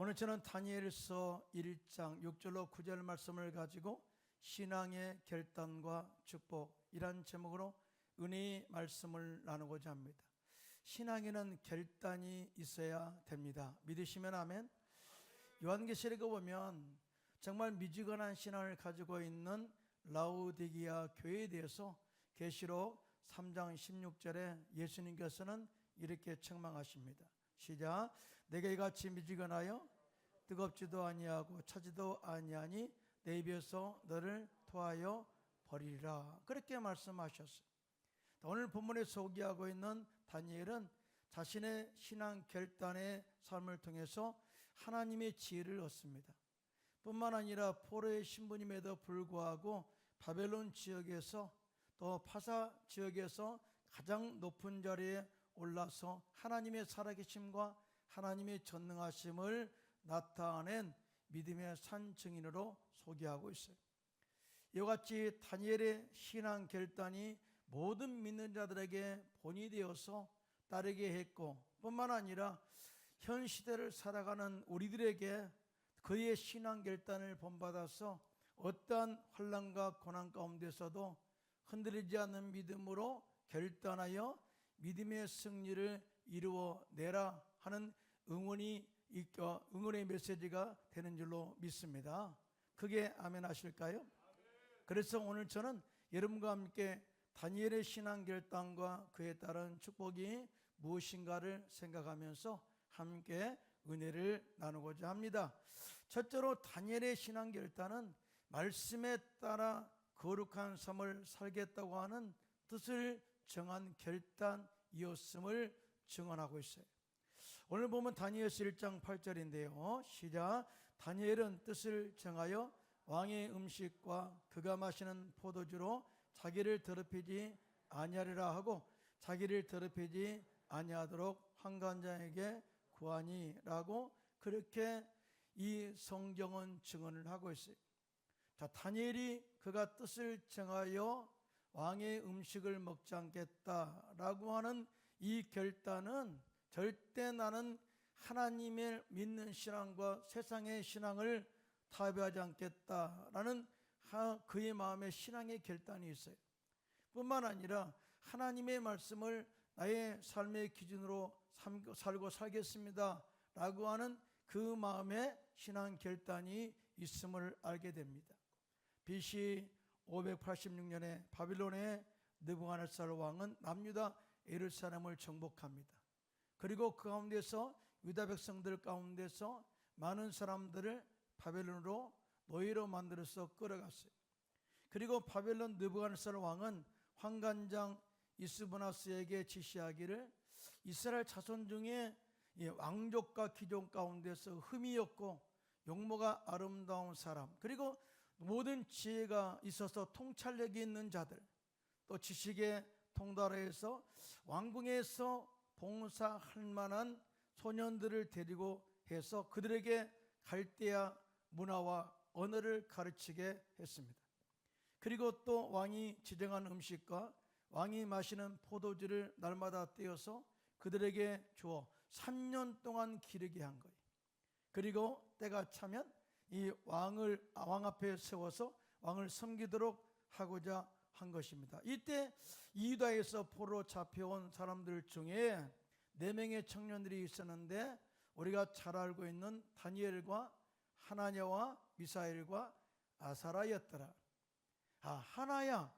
오늘 저는 다니엘서 1장 6절로 9절 말씀을 가지고 신앙의 결단과 축복이란 제목으로 은혜의 말씀을 나누고자 합니다. 신앙에는 결단이 있어야 됩니다. 믿으시면 아멘. 요한계시록에 보면 정말 미지근한 신앙을 가지고 있는 라우디게아 교회에 대해서 계시록 3장 16절에 예수님께서는 이렇게 책망하십니다. 시작. 내가 이같이 미지근하여 뜨겁지도 아니하고 차지도 아니하니 내 입에서 너를 토하여 버리리라. 그렇게 말씀하셨어요. 오늘 본문에 소개하고 있는 다니엘은 자신의 신앙 결단의 삶을 통해서 하나님의 지혜를 얻습니다. 뿐만 아니라 포로의 신분임에도 불구하고 바벨론 지역에서 또 파사 지역에서 가장 높은 자리에 올라서 하나님의 살아계심과 하나님의 전능하심을 나타낸 믿음의 산 증인으로 소개하고 있어요. 이와 같이 다니엘의 신앙 결단이 모든 믿는 자들에게 본이 되어서 따르게 했고, 뿐만 아니라 현 시대를 살아가는 우리들에게 그의 신앙 결단을 본받아서 어떠한 환난과 고난 가운데서도 흔들리지 않는 믿음으로 결단하여 믿음의 승리를 이루어내라 하는 응원의 메시지가 되는 줄로 믿습니다. 그게 아멘 하실까요? 그래서 오늘 저는 여러분과 함께 다니엘의 신앙 결단과 그에 따른 축복이 무엇인가를 생각하면서 함께 은혜를 나누고자 합니다. 첫째로 다니엘의 신앙 결단은 말씀에 따라 거룩한 삶을 살겠다고 하는 뜻을 정한 결단이었음을 증언하고 있어요. 오늘 보면 다니엘서 1장 8절인데요. 시작. 다니엘은 뜻을 정하여 왕의 음식과 그가 마시는 포도주로 자기를 더럽히지 아니하리라 하고 자기를 더럽히지 아니하도록 환관장에게 구하니라고 그렇게 이 성경은 증언을 하고 있어요. 자, 다니엘이 그가 뜻을 정하여 왕의 음식을 먹지 않겠다라고 하는 이 결단은 절대 나는 하나님을 믿는 신앙과 세상의 신앙을 타협하지 않겠다라는 그의 마음에 신앙의 결단이 있어요. 뿐만 아니라 하나님의 말씀을 나의 삶의 기준으로 살고 살겠습니다 라고 하는 그 마음에 신앙 결단이 있음을 알게 됩니다. BC 586년에 바빌론의 느부갓네살 왕은 남유다 예루살렘을 정복합니다. 그리고 그 가운데서 유다 백성들 가운데서 많은 사람들을 바벨론으로 노예로 만들어서 끌어갔어요. 그리고 바벨론 느부갓네살 왕은 환관장 이스브나스에게 지시하기를 이스라엘 자손 중에 왕족과 귀족 가운데서 흠이 없고 용모가 아름다운 사람, 그리고 모든 지혜가 있어서 통찰력이 있는 자들, 또 지식에 통달해서 왕궁에서 봉사할 만한 소년들을 데리고 해서 그들에게 갈대아 문화와 언어를 가르치게 했습니다. 그리고 또 왕이 지정한 음식과 왕이 마시는 포도주를 날마다 떼어서 그들에게 주어 3년 동안 기르게 한 거예요. 그리고 때가 차면 이 왕을 왕 앞에 세워서 왕을 섬기도록 하고자 한 것입니다. 이때 이유다에서 포로로 잡혀온 사람들 중에 4명의 청년들이 있었는데 우리가 잘 알고 있는 다니엘과 하나냐와 미사엘과 아사라였더라. 하나야,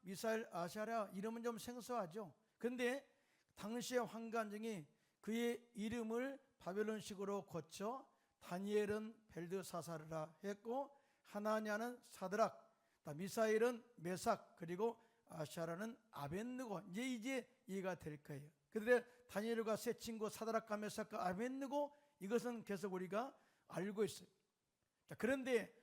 미사엘, 아사랴 이름은 좀 생소하죠. 근데 당시의 환관장이 그의 이름을 바벨론식으로 고쳐 다니엘은 벨드사사르라 했고, 하나냐는 사드락, 미사엘은 메삭, 그리고 아샤라는 아벳느고. 이제 이해가 될 거예요. 그들의 다니엘과 세 친구 사드락과 메삭과 아벳느고, 이것은 계속 우리가 알고 있어요. 자, 그런데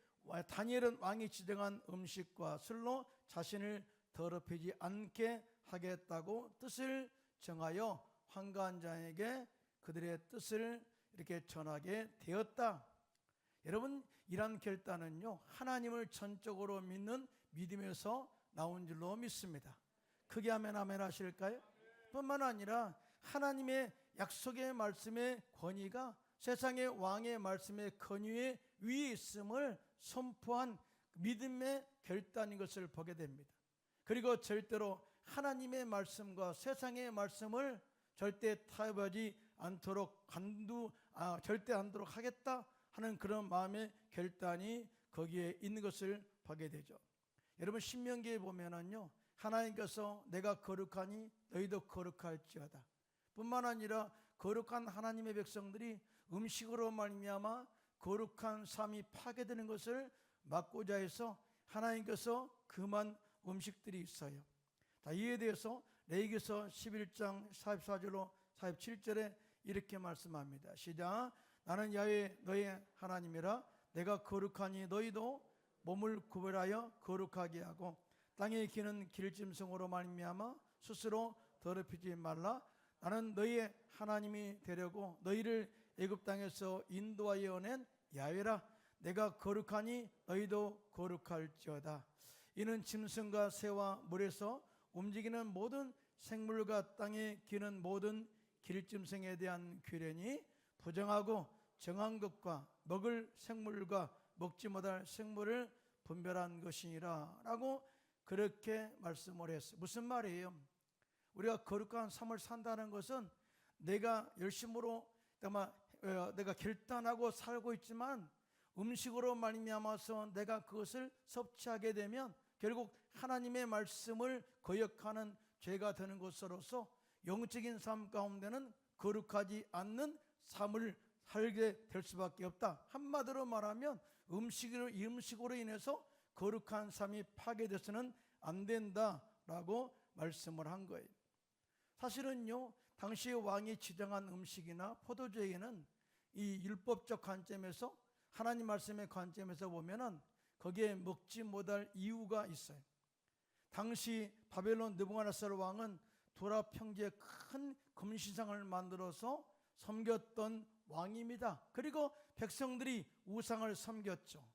다니엘은 왕이 지정한 음식과 술로 자신을 더럽히지 않게 하겠다고 뜻을 정하여 환관장에게 그들의 뜻을 이렇게 전하게 되었다. 여러분, 이러한 결단은요, 하나님을 전적으로 믿는 믿음에서 나온 줄로 믿습니다. 크게 아멘 하실까요? 뿐만 아니라 하나님의 약속의 말씀의 권위가 세상의 왕의 말씀의 권위의 위에 있음을 선포한 믿음의 결단인 것을 보게 됩니다. 그리고 절대로 하나님의 말씀과 세상의 말씀을 절대 타협하지 않도록 절대 않도록 하겠다 하는 그런 마음의 결단이 거기에 있는 것을 보게 되죠. 여러분 신명기에 보면은요, 하나님께서 내가 거룩하니 너희도 거룩할지어다 뿐만 아니라 거룩한 하나님의 백성들이 음식으로 말미암아 거룩한 삶이 파괴되는 것을 막고자 해서 하나님께서 금한 음식들이 있어요. 이에 대해서 레위기서 11장 44절로 47절에 이렇게 말씀합니다. 시작. 나는 야훼 너의 하나님이라. 내가 거룩하니 너희도 몸을 구별하여 거룩하게 하고 땅에 기는 길짐승으로 말미암아 스스로 더럽히지 말라. 나는 너희의 하나님이 되려고 너희를 애굽 땅에서 인도하여 낸 야훼라. 내가 거룩하니 너희도 거룩할지어다. 이는 짐승과 새와 물에서 움직이는 모든 생물과 땅에 기는 모든 길짐승에 대한 규례니 부정하고 정한 것과 먹을 생물과 먹지 못할 생물을 분별한 것이니라 라고 그렇게 말씀을 했어요. 무슨 말이에요? 우리가 거룩한 삶을 산다는 것은 내가 열심으로 내가 결단하고 살고 있지만 음식으로 말미암아서 내가 그것을 섭취하게 되면 결국 하나님의 말씀을 거역하는 죄가 되는 것으로서 영적인 삶 가운데는 거룩하지 않는 삶을 살게 될 수밖에 없다. 한마디로 말하면 음식으로 인해서 거룩한 삶이 파괴돼서는 안 된다라고 말씀을 한 거예요. 사실은요, 당시 왕이 지정한 음식이나 포도주에는 이 율법적 관점에서 하나님 말씀의 관점에서 보면은 거기에 먹지 못할 이유가 있어요. 당시 바벨론 느부갓네살 왕은 도랍 평지에 큰 금신상을 만들어서 섬겼던 왕입니다. 그리고 백성들이 우상을 섬겼죠.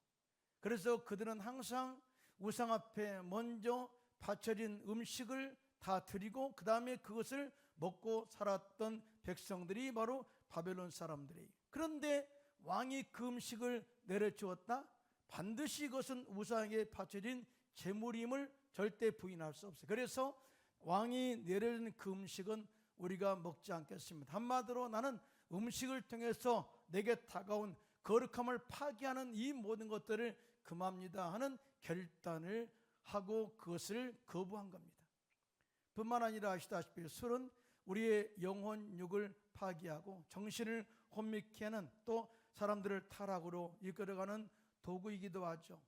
그래서 그들은 항상 우상 앞에 먼저 바쳐진 음식을 다 드리고 그 다음에 그것을 먹고 살았던 백성들이 바로 바벨론 사람들이에요. 그런데 왕이 그 음식을 내려주었다? 반드시 그것은 우상에게 바쳐진 제물임을 절대 부인할 수 없어요. 그래서 왕이 내려준 그 음식은 우리가 먹지 않겠습니다. 한마디로 나는 음식을 통해서 내게 다가온 거룩함을 파괴하는 이 모든 것들을 금합니다 하는 결단을 하고 그것을 거부한 겁니다. 뿐만 아니라 아시다시피 술은 우리의 영혼 육을 파괴하고 정신을 혼미케 하는 또 사람들을 타락으로 이끌어가는 도구이기도 하죠.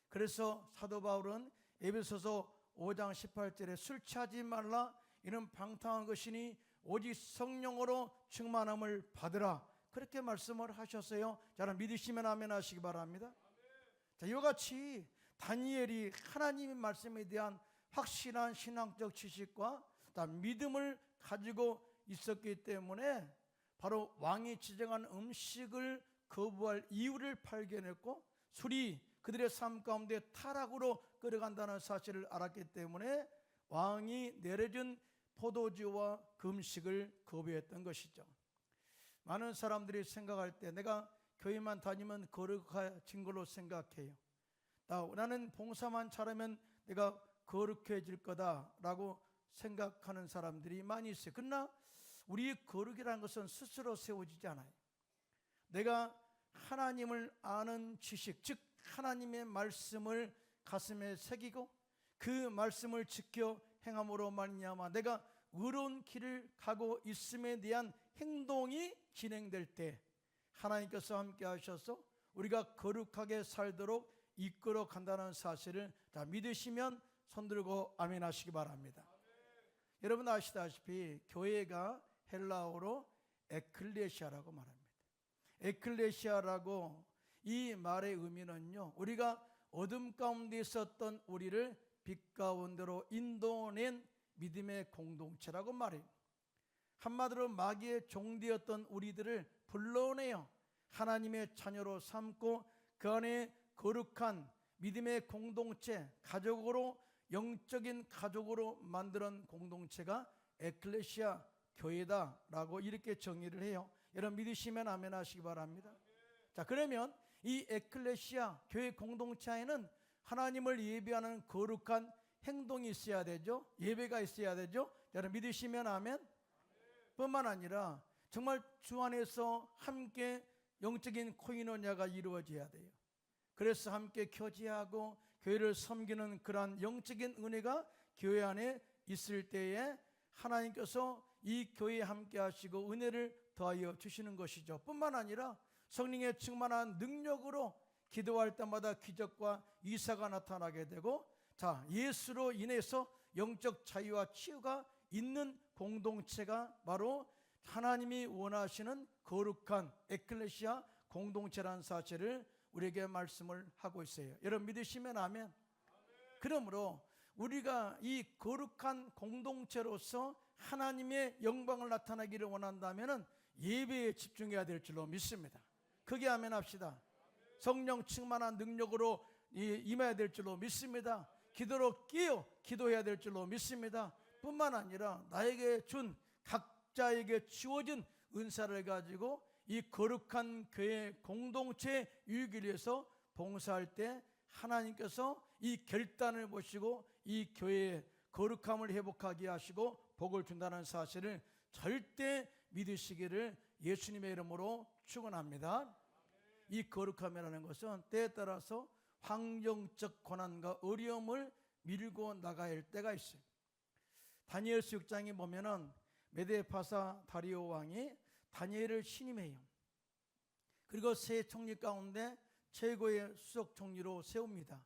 그래서 사도 바울은 에베소서 5장 18절에 술 취하지 말라. 이는 방탕한 것이니 오직 성령으로 충만함을 받으라. 그렇게 말씀을 하셨어요. 자, 믿으시면 아멘 하시기 바랍니다. 자, 이와 같이 다니엘이 하나님의 말씀에 대한 확실한 신앙적 지식과 믿음을 가지고 있었기 때문에 바로 왕이 지정한 음식을 거부할 이유를 발견했고 술이 그들의 삶 가운데 타락으로 끌어간다는 사실을 알았기 때문에 왕이 내려준 포도주와 그 음식을 거부했던 것이죠. 많은 사람들이 생각할 때 내가 교회만 다니면 거룩해진 걸로 생각해요. 나는 봉사만 잘하면 내가 거룩해질 거다라고 생각하는 사람들이 많이 있어요. 그러나 우리의 거룩이라는 것은 스스로 세워지지 않아요. 내가 하나님을 아는 지식, 즉 하나님의 말씀을 가슴에 새기고 그 말씀을 지켜 행함으로 말미암아 내가 의로운 길을 가고 있음에 대한 행동이 진행될 때 하나님께서 함께 하셔서 우리가 거룩하게 살도록 이끌어 간다는 사실을 다 믿으시면 손들고 아멘 하시기 바랍니다. 여러분 아시다시피 교회가 헬라어로 에클레시아라고 말합니다. 에클레시아라고 이 말의 의미는요, 우리가 어둠 가운데 있었던 우리를 빛 가운데로 인도낸 믿음의 공동체라고 말해요. 한마디로 마귀의 종되었던 우리들을 불러내어 하나님의 자녀로 삼고 그 안에 거룩한 믿음의 공동체, 가족으로 영적인 가족으로 만드는 공동체가 에클레시아 교회다라고 이렇게 정의를 해요. 여러분 믿으시면 아멘 하시기 바랍니다. 자, 그러면 이 에클레시아 교회 공동체에는 하나님을 예배하는 거룩한 행동이 있어야 되죠. 예배가 있어야 되죠. 여러분 믿으시면 아멘. 뿐만 아니라 정말 주 안에서 함께 영적인 코이노냐가 이루어져야 돼요. 그래서 함께 교제하고 교회를 섬기는 그러한 영적인 은혜가 교회 안에 있을 때에 하나님께서 이 교회에 함께 하시고 은혜를 더하여 주시는 것이죠. 뿐만 아니라 성령의 충만한 능력으로 기도할 때마다 기적과 이사가 나타나게 되고, 자, 예수로 인해서 영적 자유와 치유가 있는 공동체가 바로 하나님이 원하시는 거룩한 에클레시아 공동체라는 사실을 우리에게 말씀을 하고 있어요. 여러분 믿으시면 아멘. 그러므로 우리가 이 거룩한 공동체로서 하나님의 영광을 나타나기를 원한다면 예배에 집중해야 될 줄로 믿습니다. 크게 아멘 합시다. 성령 충만한 능력으로 임해야 될 줄로 믿습니다. 기도로 끼어 기도해야 될 줄로 믿습니다. 뿐만 아니라 나에게 준 각자에게 주어진 은사를 가지고 이 거룩한 교회 공동체 유익을 위해서 봉사할 때 하나님께서 이 결단을 보시고 이 교회의 거룩함을 회복하게 하시고 복을 준다는 사실을 절대 믿으시기를 예수님의 이름으로 축원합니다. 이 거룩함이라는 것은 때에 따라서 환경적 고난과 어려움을 밀고 나가야 할 때가 있어요. 다니엘서 6장에 보면은 메데파사 다리오 왕이 다니엘을 신임해요. 그리고 세 총리 가운데 최고의 수석 총리로 세웁니다.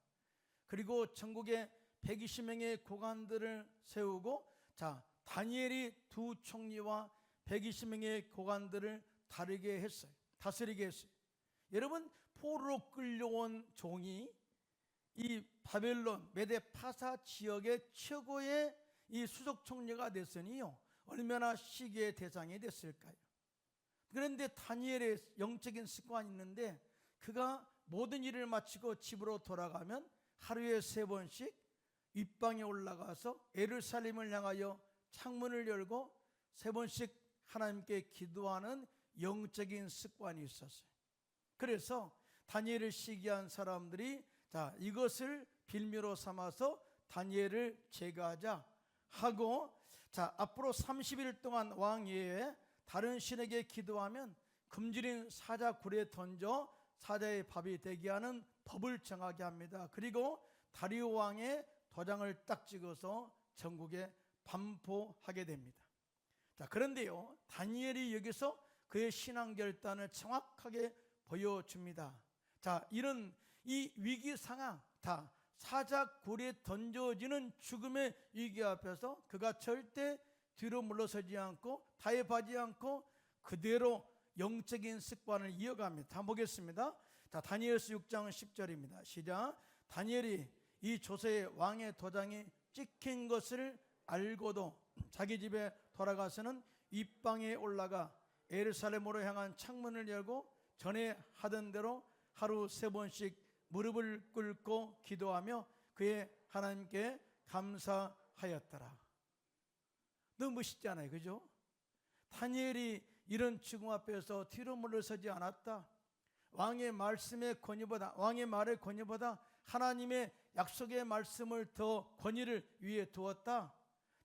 그리고 전국에 120명의 고관들을 세우고, 자, 다니엘이 두 총리와 120명의 고관들을 다르게 했어요. 다스리게 했어요. 여러분, 포로로 끌려온 종이 이 바벨론 메데파사 지역의 최고의 이 수석 총리가 됐으니요, 얼마나 시기의 대상이 됐을까요? 그런데 다니엘의 영적인 습관이 있는데 그가 모든 일을 마치고 집으로 돌아가면 하루에 3번씩 윗방에 올라가서 예루살렘을 향하여 창문을 열고 3번씩 하나님께 기도하는 영적인 습관이 있었어요. 그래서 다니엘을 시기한 사람들이, 자, 이것을 빌미로 삼아서 다니엘을 제거하자 하고, 자, 앞으로 30일 동안 왕 외에 다른 신에게 기도하면 금질인 사자 굴에 던져 사자의 밥이 되게 하는 법을 정하게 합니다. 그리고 다리오 왕의 도장을 딱 찍어서 전국에 반포하게 됩니다. 자, 그런데요, 다니엘이 여기서 그의 신앙 결단을 정확하게 보여줍니다. 자, 이런 이 위기 상황, 다 사자 굴에 던져지는 죽음의 위기 앞에서 그가 절대 뒤로 물러서지 않고 타협하지 않고 그대로 영적인 습관을 이어갑니다. 다 보겠습니다. 자, 다니엘서 6장 10절입니다. 시작. 다니엘이 이 조세의 왕의 도장이 찍힌 것을 알고도 자기 집에 돌아가서는 윗방에 올라가 예루살렘으로 향한 창문을 열고 전에 하던 대로 하루 3번씩 무릎을 꿇고 기도하며 그의 하나님께 감사하였더라. 너무 멋있지 않아요? 그죠? 다니엘이 이런 죽음 앞에서 뒤로 물러서지 않았다. 왕의 말씀의 권위보다, 왕의 말의 권위보다 하나님의 약속의 말씀을 더 권위를 위에 두었다.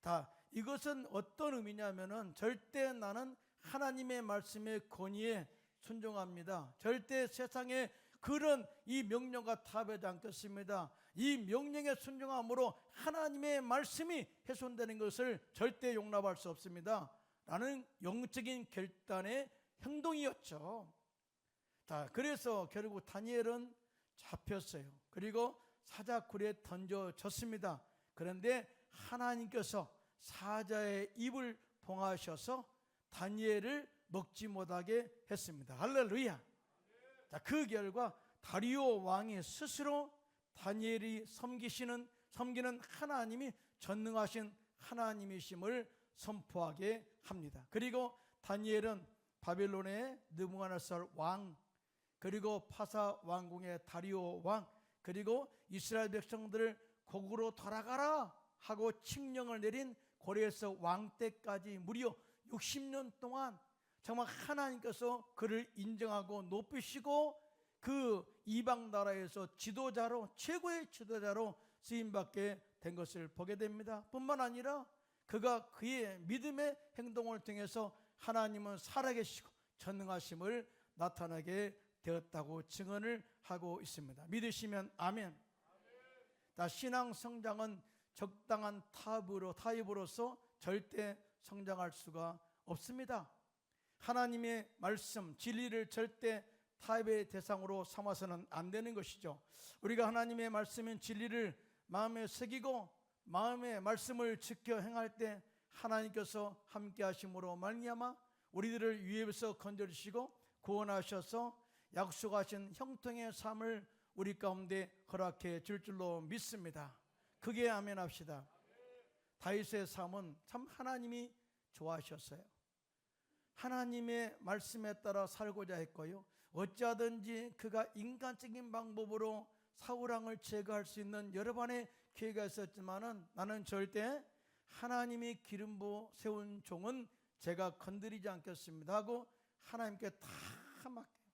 다 이것은 어떤 의미냐면은 절대 나는 하나님의 말씀의 권위에 순종합니다. 절대 세상의 그런 이 명령과 타협하지 않겠습니다. 이 명령에 순종함으로 하나님의 말씀이 훼손되는 것을 절대 용납할 수 없습니다. 라는 영적인 결단의 행동이었죠. 자, 그래서 결국 다니엘은 잡혔어요. 그리고 사자굴에 던져졌습니다. 그런데 하나님께서 사자의 입을 봉하셔서 다니엘을 먹지 못하게 했습니다. 할렐루야. 자, 그 결과 다리오 왕이 스스로 다니엘이 섬기는 하나님이 전능하신 하나님이심을 선포하게 합니다. 그리고 다니엘은 바벨론의 느부갓네살 왕, 그리고 파사 왕궁의 다리오 왕, 그리고 이스라엘 백성들을 고국으로 돌아가라 하고 칙령을 내린 고레스 왕 때까지 무려 60년 동안 정말 하나님께서 그를 인정하고 높이시고 그 이방 나라에서 지도자로, 최고의 지도자로 쓰임받게 된 것을 보게 됩니다. 뿐만 아니라 그가 그의 믿음의 행동을 통해서 하나님은 살아계시고 전능하심을 나타나게 되었다고 증언을 하고 있습니다. 믿으시면 아멘. 신앙 성장은 적당한 타입으로서 절대 성장할 수가 없습니다. 하나님의 말씀, 진리를 절대 타협의 대상으로 삼아서는 안 되는 것이죠. 우리가 하나님의 말씀인 진리를 마음에 새기고 마음의 말씀을 지켜 행할 때 하나님께서 함께 하심으로 말미암아 우리들을 위협에서 건져주시고 구원하셔서 약속하신 형통의 삶을 우리 가운데 허락해 줄 줄로 믿습니다. 그게 아멘 합시다. 다윗의 삶은 참 하나님이 좋아하셨어요. 하나님의 말씀에 따라 살고자 했고요, 어찌하든지 그가 인간적인 방법으로 사울왕을 제거할 수 있는 여러 번의 기회가 있었지만은 나는 절대 하나님이 기름 부어 세운 종은 제가 건드리지 않겠습니다 하고 하나님께 다 맡겨요.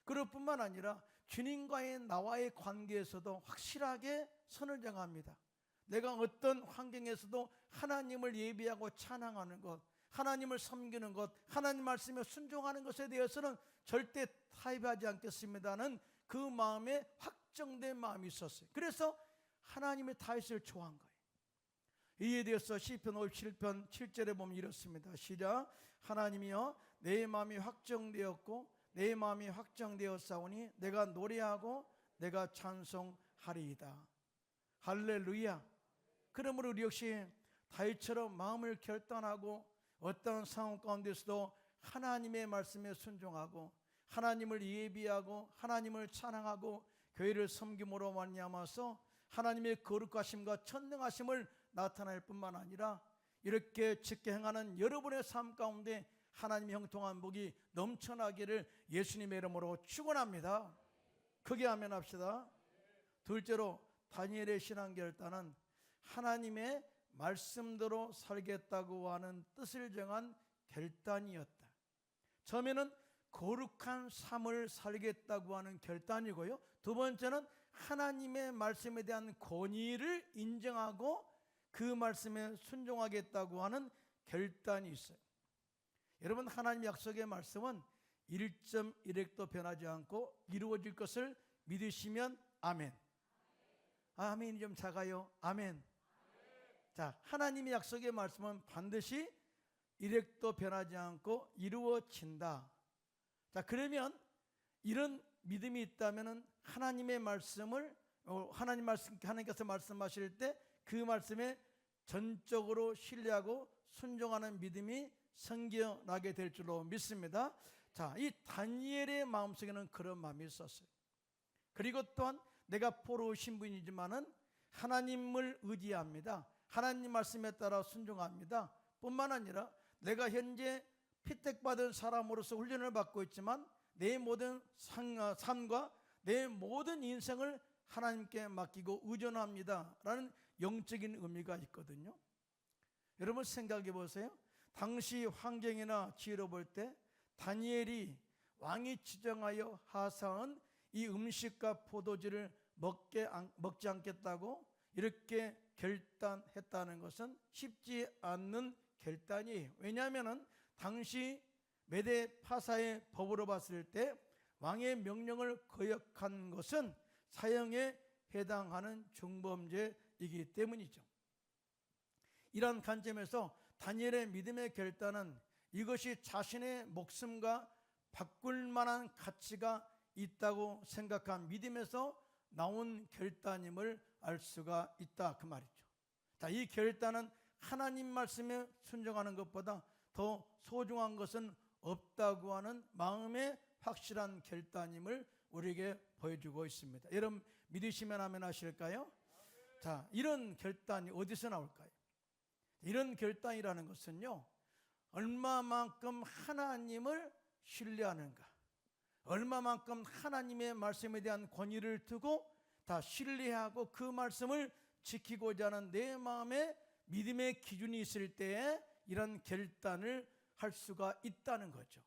그럴 뿐만 아니라 주님과의 나와의 관계에서도 확실하게 선을 정합니다. 내가 어떤 환경에서도 하나님을 예비하고 찬양하는 것, 하나님을 섬기는 것, 하나님 말씀에 순종하는 것에 대해서는 절대 타협하지 않겠습니다는 그 마음에 확정된 마음이 있었어요. 그래서 하나님의 다윗을 좋아한 거예요. 이에 대해서 시편 57편 7절에 보면 이렇습니다. 시작. 하나님이여 내 마음이 확정되었고 내 마음이 확정되었사오니 내가 노래하고 내가 찬송하리이다. 할렐루야. 그러므로 우리 역시 다윗처럼 마음을 결단하고 어떤 상황 가운데서도 하나님의 말씀에 순종하고 하나님을 예비하고 하나님을 찬양하고 교회를 섬김으로 말미암아서 하나님의 거룩하심과 천능하심을 나타낼 뿐만 아니라 이렇게 지켜 행하는 여러분의 삶 가운데 하나님의 형통한 복이 넘쳐나기를 예수님의 이름으로 축원합니다. 크게 아멘 합시다. 둘째로 다니엘의 신앙 결단은 하나님의 말씀대로 살겠다고 하는 뜻을 정한 결단이었다. 처음에는 거룩한 삶을 살겠다고 하는 결단이고요, 두 번째는 하나님의 말씀에 대한 권위를 인정하고 그 말씀에 순종하겠다고 하는 결단이 있어요. 여러분, 하나님 약속의 말씀은 1.1획도 변하지 않고 이루어질 것을 믿으시면 아멘. 아멘이 좀 작아요. 아멘. 자, 하나님의 약속의 말씀은 반드시 1획도 변하지 않고 이루어진다. 자, 그러면 이런 믿음이 있다면 하나님의 말씀을 하나님께서 말씀하실 때 그 말씀에 전적으로 신뢰하고 순종하는 믿음이 생겨나게 될 줄로 믿습니다. 자, 이 다니엘의 마음속에는 그런 마음이 있었어요. 그리고 또한 내가 포로 신분이지만은 하나님을 의지합니다. 하나님 말씀에 따라 순종합니다. 뿐만 아니라 내가 현재 피택받은 사람으로서 훈련을 받고 있지만 내 모든 삶과 내 모든 인생을 하나님께 맡기고 의존합니다 라는 영적인 의미가 있거든요. 여러분 생각해 보세요. 당시 환경이나 지혜로 볼 때 다니엘이 왕이 지정하여 하사한 이 음식과 포도주를 먹지 않겠다고 이렇게 결단했다는 것은 쉽지 않는 결단이에요. 왜냐하면 당시 메대 파사의 법으로 봤을 때 왕의 명령을 거역한 것은 사형에 해당하는 중범죄이기 때문이죠. 이런 관점에서 다니엘의 믿음의 결단은 이것이 자신의 목숨과 바꿀 만한 가치가 있다고 생각한 믿음에서 나온 결단임을 알 수가 있다 그 말이죠. 자, 이 결단은 하나님 말씀에 순종하는 것보다 더 소중한 것은 없다고 하는 마음의 확실한 결단임을 우리에게 보여주고 있습니다. 여러분 믿으시면 아멘 하실까요? 자, 이런 결단이 어디서 나올까요? 이런 결단이라는 것은요, 얼마만큼 하나님을 신뢰하는가, 얼마만큼 하나님의 말씀에 대한 권위를 두고 다 신뢰하고 그 말씀을 지키고자 하는 내 마음에 믿음의 기준이 있을 때에 이런 결단을 할 수가 있다는 거죠.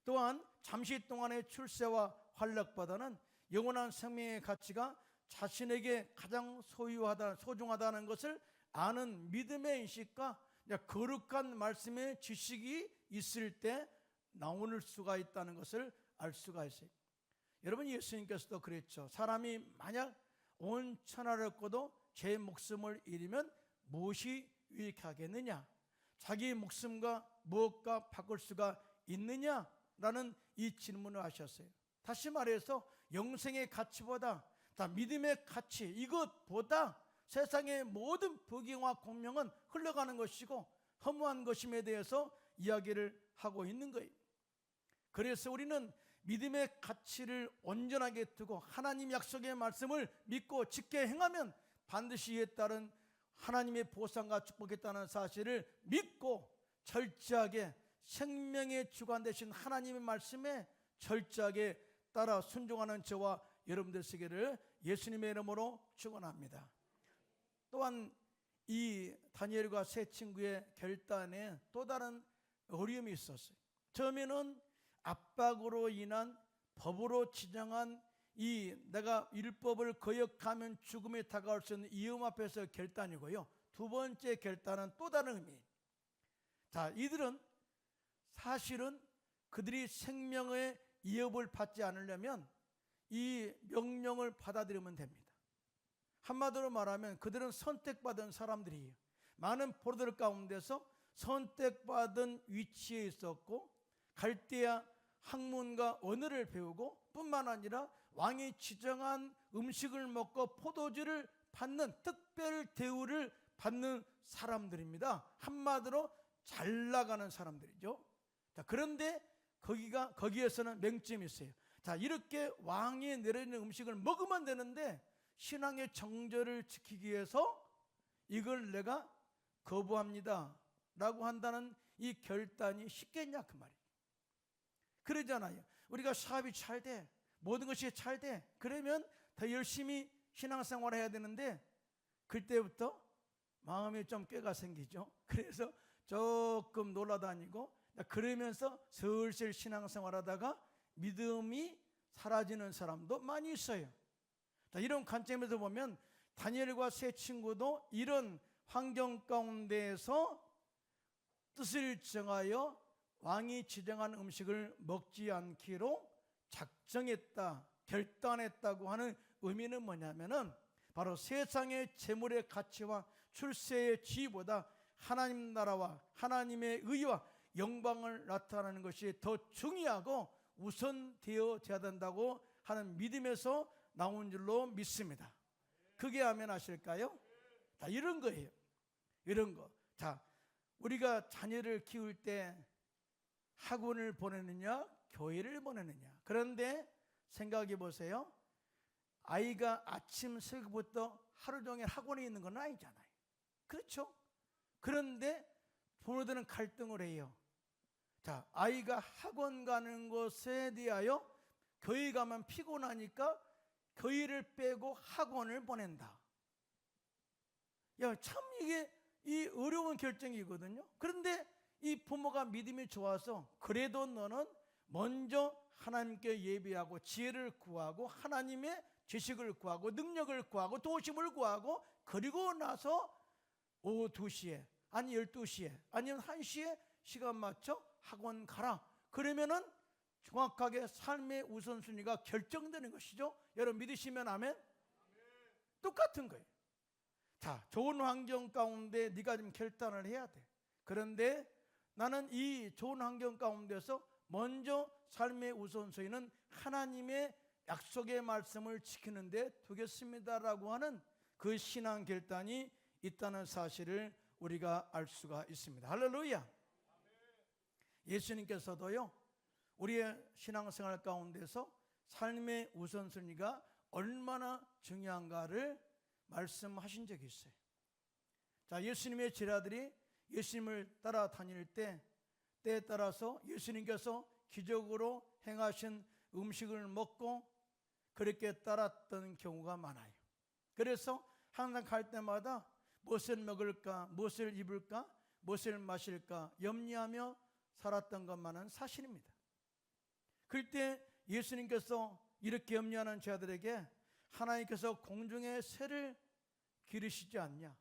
또한 잠시 동안의 출세와 활력보다는 영원한 생명의 가치가 자신에게 가장 소중하다는 것을 아는 믿음의 인식과 거룩한 말씀의 지식이 있을 때 나올 수가 있다는 것을 알 수가 있어요. 여러분, 예수님께서도 그랬죠. 사람이 만약 온 천하를 얻고도 제 목숨을 잃으면 무엇이 유익하겠느냐? 자기 목숨과 무엇과 바꿀 수가 있느냐라는 이 질문을 하셨어요. 다시 말해서 영생의 가치보다, 믿음의 가치, 이것보다 세상의 모든 부귀와 공명은 흘러가는 것이고 허무한 것임에 대해서 이야기를 하고 있는 거예요. 그래서 우리는 믿음의 가치를 온전하게 두고 하나님 약속의 말씀을 믿고 지켜 행하면 반드시 이에 따른 하나님의 보상과 축복했다는 사실을 믿고 철저하게 생명의 주관 되신 하나님의 말씀에 철저하게 따라 순종하는 저와 여러분들 되기를 예수님의 이름으로 축원합니다. 또한 이 다니엘과 세 친구의 결단에 또 다른 어려움이 있었어요. 처음에는 압박으로 인한 법으로 지정한 이 내가 율법을 거역하면 죽음에 다가올 수 있는 위험 앞에서 결단이고요. 두 번째 결단은 또 다른 의미. 이들은 사실은 그들이 생명의 위협을 받지 않으려면 이 명령을 받아들이면 됩니다. 한마디로 말하면 그들은 선택받은 사람들이에요. 많은 포로들 가운데서 선택받은 위치에 있었고 갈대아 학문과 언어를 배우고 뿐만 아니라 왕이 지정한 음식을 먹고 포도주를 받는 특별 대우를 받는 사람들입니다. 한마디로 잘 나가는 사람들이죠. 그런데 거기에서는 맹점이 있어요. 이렇게 왕이 내려주는 음식을 먹으면 되는데 신앙의 정절을 지키기 위해서 이걸 내가 거부합니다 라고 한다는 이 결단이 쉽겠냐 그 말이에요. 그러잖아요. 우리가 사업이 잘 돼, 모든 것이 잘 돼, 그러면 더 열심히 신앙생활을 해야 되는데 그때부터 마음에 좀 꾀가 생기죠. 그래서 조금 놀아다니고 그러면서 슬슬 신앙생활하다가 믿음이 사라지는 사람도 많이 있어요. 이런 관점에서 보면 다니엘과 세 친구도 이런 환경 가운데에서 뜻을 정하여 왕이 지정한 음식을 먹지 않기로 작정했다, 결단했다고 하는 의미는 뭐냐면은 바로 세상의 재물의 가치와 출세의 지위보다 하나님 나라와 하나님의 의와 영광을 나타내는 것이 더 중요하고 우선되어져야 된다고 하는 믿음에서 나온 줄로 믿습니다. 그게 아멘 하실까요? 이런 거예요. 이런 거. 우리가 자녀를 키울 때 학원을 보내느냐 교회를 보내느냐. 그런데 생각해 보세요. 아이가 아침 새벽부터 하루 종일 학원에 있는 건 아니잖아요. 그렇죠? 그런데 부모들은 갈등을 해요. 아이가 학원 가는 것에 대하여 교회 가면 피곤하니까 교회를 빼고 학원을 보낸다. 참 이게 이 어려운 결정이거든요. 그런데 이 부모가 믿음이 좋아서 그래도 너는 먼저 하나님께 예배하고 지혜를 구하고 하나님의 지식을 구하고 능력을 구하고 도심을 구하고 그리고 나서 오후 2시에 아니 12시에 아니면 1시에 시간 맞춰 학원 가라. 그러면은 정확하게 삶의 우선순위가 결정되는 것이죠. 여러분 믿으시면 아멘? 똑같은 거예요. 좋은 환경 가운데 네가 좀 결단을 해야 돼. 그런데 나는 이 좋은 환경 가운데서 먼저 삶의 우선순위는 하나님의 약속의 말씀을 지키는 데 두겠습니다라고 하는 그 신앙 결단이 있다는 사실을 우리가 알 수가 있습니다. 할렐루야. 예수님께서도요 우리의 신앙생활 가운데서 삶의 우선순위가 얼마나 중요한가를 말씀하신 적이 있어요. 예수님의 제자들이 예수님을 따라다닐 때에 따라서 예수님께서 기적으로 행하신 음식을 먹고 그렇게 따랐던 경우가 많아요. 그래서 항상 갈 때마다 무엇을 먹을까, 무엇을 입을까, 무엇을 마실까 염려하며 살았던 것만은 사실입니다. 그때 예수님께서 이렇게 염려하는 자들에게 하나님께서 공중의 새를 기르시지 않냐,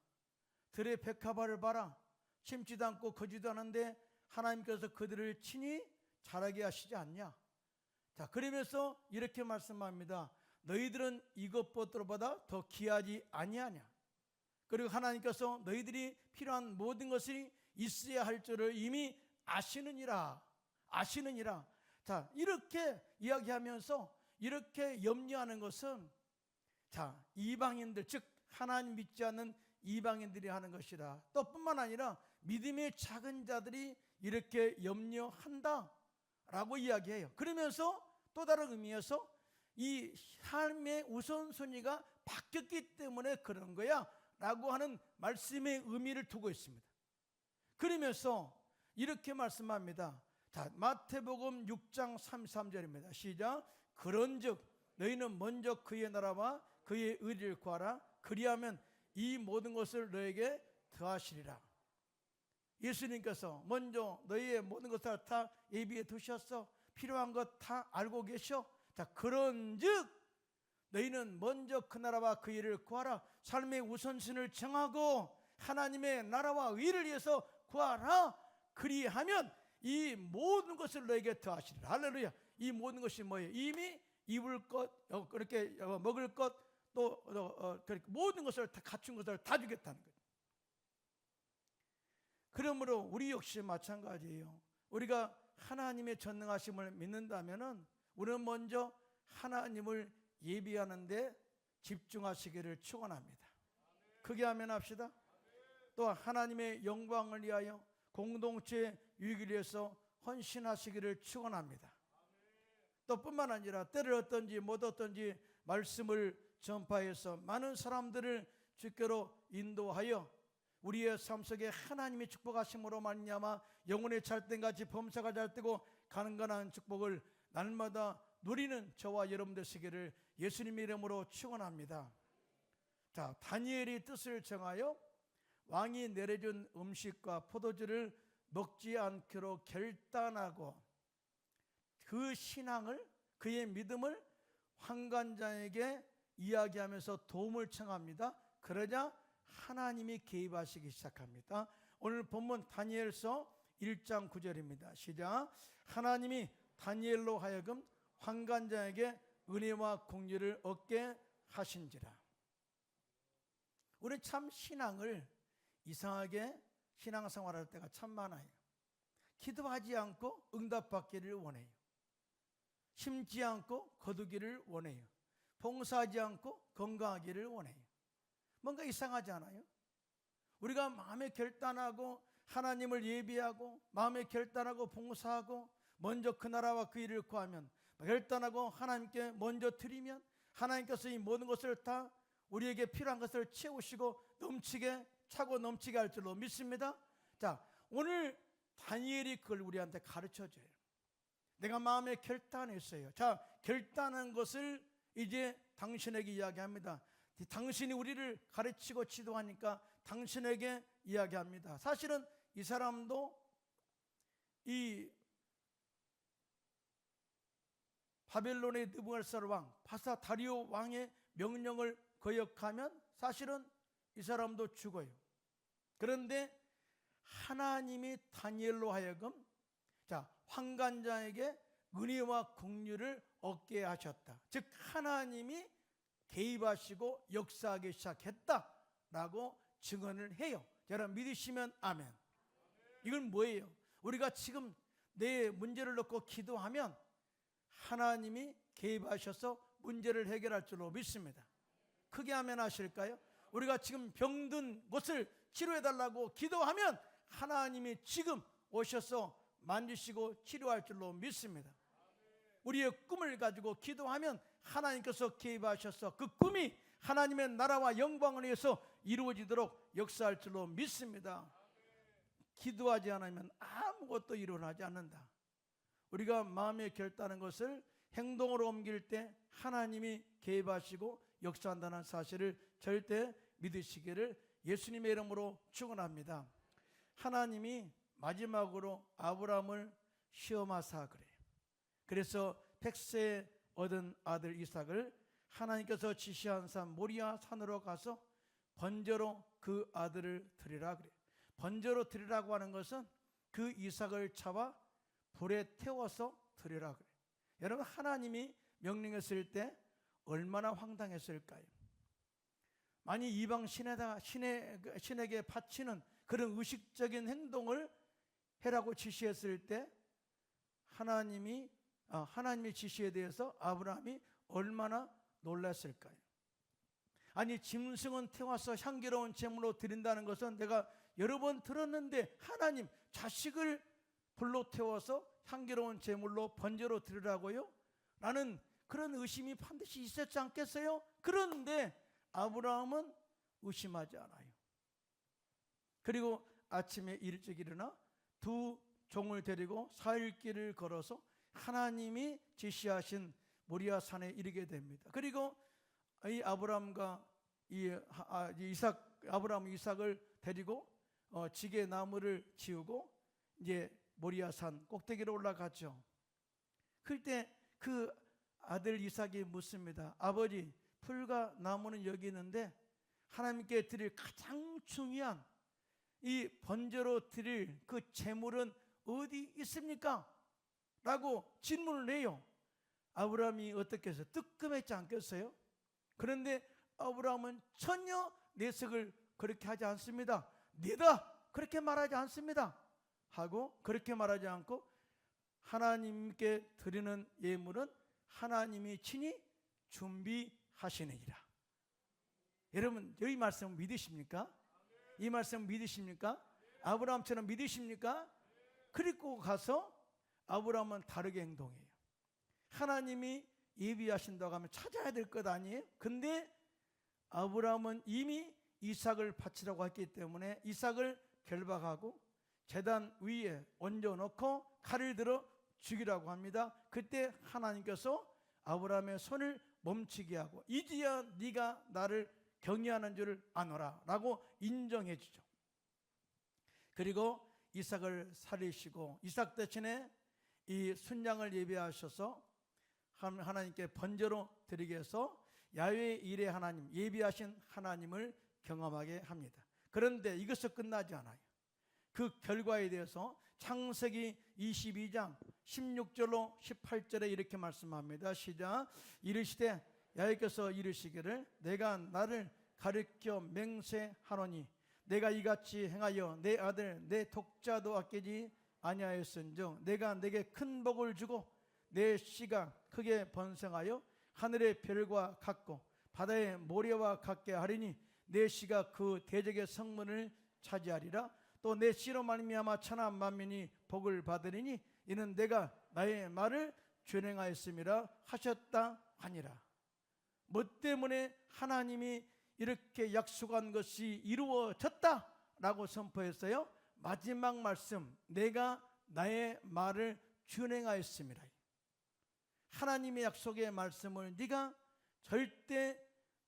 들의 백합화를 봐라, 심지도 않고 거지도 않은데 하나님께서 그들을 친히 자라게 하시지 않냐. 자, 그러면서 이렇게 말씀합니다. 너희들은 이것보다 더 귀하지 아니하냐. 그리고 하나님께서 너희들이 필요한 모든 것이 있어야 할 줄을 이미 아시느니라. 자, 이렇게 이야기하면서 이렇게 염려하는 것은, 자, 이방인들, 즉 하나님 믿지 않는 이방인들이 하는 것이라. 또 뿐만 아니라 믿음의 작은 자들이 이렇게 염려한다라고 이야기해요. 그러면서 또 다른 의미에서 이 삶의 우선순위가 바뀌었기 때문에 그런 거야 라고 하는 말씀의 의미를 두고 있습니다. 그러면서 이렇게 말씀합니다. 자, 마태복음 6장 33절입니다. 시작. 그런즉 너희는 먼저 그의 나라와 그의 의를 구하라. 그리하면 이 모든 것을 너에게 더하시리라. 예수님께서 먼저 너희의 모든 것을 다 예비해 두셨어. 필요한 것 다 알고 계셔. 자, 그런즉 너희는 먼저 그 나라와 그 일을 구하라. 삶의 우선순위를 정하고 하나님의 나라와 의를 위해서 구하라. 그리하면 이 모든 것을 너에게 더하시리라. 할렐루야. 이 모든 것이 뭐예요? 이미 입을 것, 그렇게 먹을 것, 또 모든 것을 다 갖춘 것을 다 주겠다는 거예요. 그러므로 우리 역시 마찬가지예요. 우리가 하나님의 전능하심을 믿는다면은 우리는 먼저 하나님을 예비하는데 집중하시기를 축원합니다. 크게 아멘 합시다. 또 하나님의 영광을 위하여 공동체 유익을 위해서 헌신하시기를 축원합니다. 또 뿐만 아니라 때를 어떤지 못 어떤지 말씀을 전파해서 많은 사람들을 주께로 인도하여 우리의 삶 속에 하나님의 축복하심으로 말미암아 영혼의 잘됨같이 범사가 잘되고 가능한 축복을 날마다 누리는 저와 여러분 되시기를 예수님의 이름으로 축원합니다. 자, 다니엘이 뜻을 정하여 왕이 내려준 음식과 포도주를 먹지 않기로 결단하고 그 신앙을, 그의 믿음을 환관장에게 이야기하면서 도움을 청합니다. 그러자 하나님이 개입하시기 시작합니다. 오늘 본문 다니엘서 1장 9절입니다. 시작. 하나님이 다니엘로 하여금 환관장에게 은혜와 공유를 얻게 하신지라. 우리는 참 신앙을 이상하게 신앙생활할 때가 참 많아요. 기도하지 않고 응답받기를 원해요. 심지 않고 거두기를 원해요. 봉사하지 않고 건강하기를 원해요. 뭔가 이상하지 않아요? 우리가 마음에 결단하고 하나님을 예비하고 마음에 결단하고 봉사하고 먼저 그 나라와 그 일을 구하면, 결단하고 하나님께 먼저 드리면 하나님께서 이 모든 것을 다 우리에게 필요한 것을 채우시고 넘치게 차고 넘치게 할 줄로 믿습니다. 자, 오늘 다니엘이 그걸 우리한테 가르쳐줘요. 내가 마음에 결단했어요. 자, 결단한 것을 이제 당신에게 이야기합니다. 당신이 우리를 가르치고 지도하니까 당신에게 이야기합니다. 사실은 이 사람도 이 바벨론의 느부갓네살 왕, 바사 다리오 왕의 명령을 거역하면 사실은 이 사람도 죽어요. 그런데 하나님이 다니엘로 하여금 자, 환관장에게 은혜와 긍휼을 얻게 하셨다. 즉 하나님이 개입하시고 역사하기 시작했다라고 증언을 해요. 여러분 믿으시면 아멘. 이건 뭐예요? 우리가 지금 내 문제를 놓고 기도하면 하나님이 개입하셔서 문제를 해결할 줄로 믿습니다. 크게 아멘 하실까요? 우리가 지금 병든 곳을 치료해달라고 기도하면 하나님이 지금 오셔서 만지시고 치료할 줄로 믿습니다. 우리의 꿈을 가지고 기도하면 하나님께서 개입하셔서 그 꿈이 하나님의 나라와 영광을 위해서 이루어지도록 역사할 줄로 믿습니다. 기도하지 않으면 아무것도 일어나지 않는다. 우리가 마음에 결단한 것을 행동으로 옮길 때 하나님이 개입하시고 역사한다는 사실을 절대 믿으시기를 예수님의 이름으로 축원합니다. 하나님이 마지막으로 아브라함을 시험하사 그래요. 그래서 100세에 얻은 아들 이삭을 하나님께서 지시한 산 모리아 산으로 가서 번제로 그 아들을 드리라 그래요. 번제로 드리라고 하는 것은 그 이삭을 잡아 불에 태워서 드리라 그래요. 여러분, 하나님이 명령했을 때 얼마나 황당했을까요? 만약 이방 신에게 바치는 그런 의식적인 행동을 해라고 지시했을 때 하나님의 지시에 대해서 아브라함이 얼마나 놀랐을까요? 아니, 짐승은 태워서 향기로운 제물로 드린다는 것은 내가 여러 번 들었는데 하나님, 자식을 불로 태워서 향기로운 제물로 번제로 드리라고요? 라는 그런 의심이 반드시 있었지 않겠어요? 그런데 아브라함은 의심하지 않아요. 그리고 아침에 일찍 일어나 두 종을 데리고 4일 길을 걸어서 하나님이 지시하신 모리아 산에 이르게 됩니다. 그리고 이 아브라함과 아브라함 이삭을 데리고 지게 나무를 지우고 이제 모리아 산 꼭대기로 올라갔죠. 그때 그 아들 이삭이 묻습니다. 아버지, 풀과 나무는 여기 있는데 하나님께 드릴 가장 중요한 이 번제로 드릴 그 제물은 어디 있습니까? 라고 질문을 해요. 아브라함이 어떻게 해서 뜨끔했지 않겠어요? 그런데 아브라함은 전혀 내색을 그렇게 하지 않습니다. 네다 그렇게 말하지 않습니다. 하고 그렇게 말하지 않고 하나님께 드리는 예물은 하나님이 친히 준비하시느니라. 여러분, 이 말씀 믿으십니까? 이 말씀 믿으십니까? 아브라함처럼 믿으십니까? 그리고 가서 아브라함은 다르게 행동해요. 하나님이 예비하신다고 하면 찾아야 될 것 아니에요? 근데 아브라함은 이미 이삭을 바치라고 했기 때문에 이삭을 결박하고 제단 위에 얹어놓고 칼을 들어 죽이라고 합니다. 그때 하나님께서 아브라함의 손을 멈추게 하고 이제야 네가 나를 경외하는 줄을 아노라 라고 인정해 주죠. 그리고 이삭을 살리시고 이삭 대신에 이 순양을 예비하셔서 하나님께 번제로 드리게 해서 야훼 일의 하나님, 예비하신 하나님을 경험하게 합니다. 그런데 이것은 끝나지 않아요. 그 결과에 대해서 창세기 22장 16절로 18절에 이렇게 말씀합니다. 시작. 이르시되 야훼께서 이르시기를 내가 나를 가르쳐 맹세하노니 내가 이같이 행하여 내 아들 내 독자도 아끼지 아니하였은즉 내가 내게 큰 복을 주고 내 씨가 크게 번성하여 하늘의 별과 같고 바다의 모래와 같게 하리니 내 씨가 그 대적의 성문을 차지하리라. 또 내 씨로 말미암아 천하 만민이 복을 받으리니 이는 내가 나의 말을 준행하였음이라 하셨다 하니라. 뭐 때문에 하나님이 이렇게 약속한 것이 이루어졌다라고 선포했어요? 마지막 말씀, 내가 나의 말을 준행하였음이라. 하나님의 약속의 말씀을 네가 절대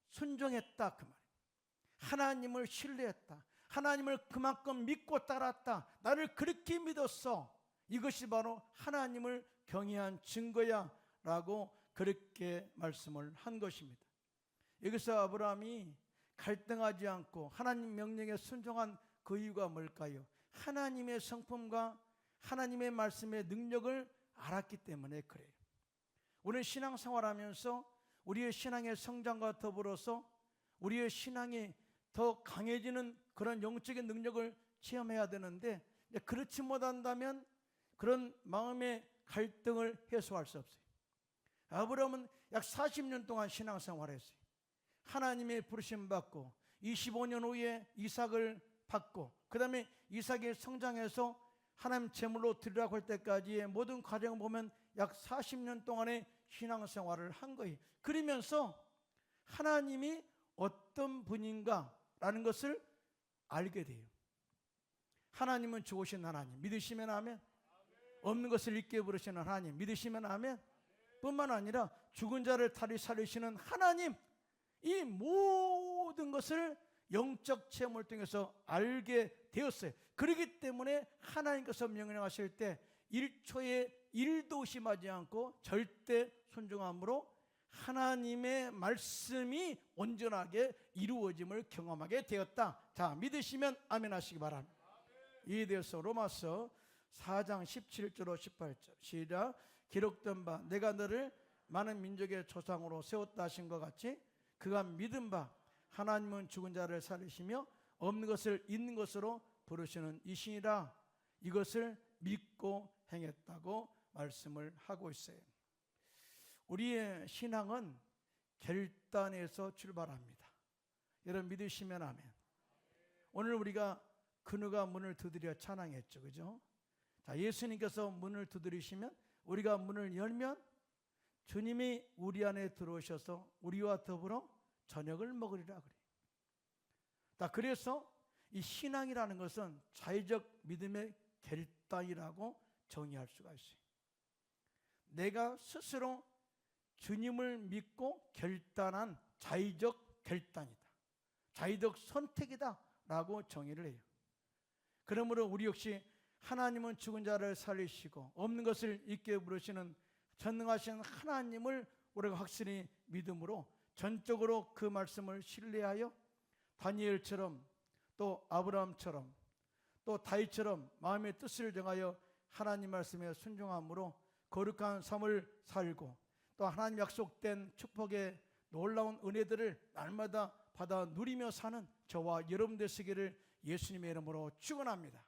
순종했다 그 말이에요. 하나님을 신뢰했다. 하나님을 그만큼 믿고 따랐다. 나를 그렇게 믿었어. 이것이 바로 하나님을 경외한 증거야 라고 그렇게 말씀을 한 것입니다. 여기서 아브라함이 갈등하지 않고 하나님 명령에 순종한 그 이유가 뭘까요? 하나님의 성품과 하나님의 말씀의 능력을 알았기 때문에 그래요. 우리는 신앙생활하면서 우리의 신앙의 성장과 더불어서 우리의 신앙이 더 강해지는 그런 영적인 능력을 체험해야 되는데 그렇지 못한다면 그런 마음의 갈등을 해소할 수 없어요. 아브라함은 약 40년 동안 신앙생활했어요. 하나님의 부르심 받고 25년 후에 이삭을 받고 그 다음에 이삭이 성장해서 하나님 제물로 드리라고 할 때까지의 모든 과정을 보면 약 40년 동안의 신앙생활을 한 거예요. 그러면서 하나님이 어떤 분인가라는 것을 알게 돼요. 하나님은 좋으신 하나님, 믿으시면 아멘. 없는 것을 있게 부르시는 하나님, 믿으시면 아멘. 뿐만 아니라 죽은 자를 다시 살리시는 하나님, 이 모든 것을 영적 체험을 통해서 알게 되었어요. 그렇기 때문에 하나님께서 명령하실 때 1초에 1도 의심하지 않고 절대 순종함으로 하나님의 말씀이 온전하게 이루어짐을 경험하게 되었다. 자, 믿으시면 아멘 하시기 바랍니다. 이에 대해서 로마서 4장 17절로 18절 시작. 기록된 바 내가 너를 많은 민족의 조상으로 세웠다 하신 것 같이 그가 믿은 바 하나님은 죽은 자를 살리시며 없는 것을 있는 것으로 부르시는 이신이라 이것을 믿고 행했다고 말씀을 하고 있어요. 우리의 신앙은 결단에서 출발합니다. 여러분 믿으시면 아멘. 오늘 우리가 그누가 문을 두드려 찬양했죠, 그죠? 자, 예수님께서 문을 두드리시면 우리가 문을 열면 주님이 우리 안에 들어오셔서 우리와 더불어 저녁을 먹으리라 그래요. 자, 그래서 이 신앙이라는 것은 자의적 믿음의 결단이라고 정의할 수가 있어요. 내가 스스로 주님을 믿고 결단한 자의적 결단이다. 자의적 선택이다 라고 정의를 해요. 그러므로 우리 역시 하나님은 죽은 자를 살리시고 없는 것을 있게 부르시는 전능하신 하나님을 우리가 확실히 믿음으로 전적으로 그 말씀을 신뢰하여 다니엘처럼 또 아브라함처럼 또 다윗처럼 마음의 뜻을 정하여 하나님 말씀에 순종함으로 거룩한 삶을 살고 또 하나님 약속된 축복의 놀라운 은혜들을 날마다 받아 누리며 사는 저와 여러분 되시기를 예수님의 이름으로 축원합니다.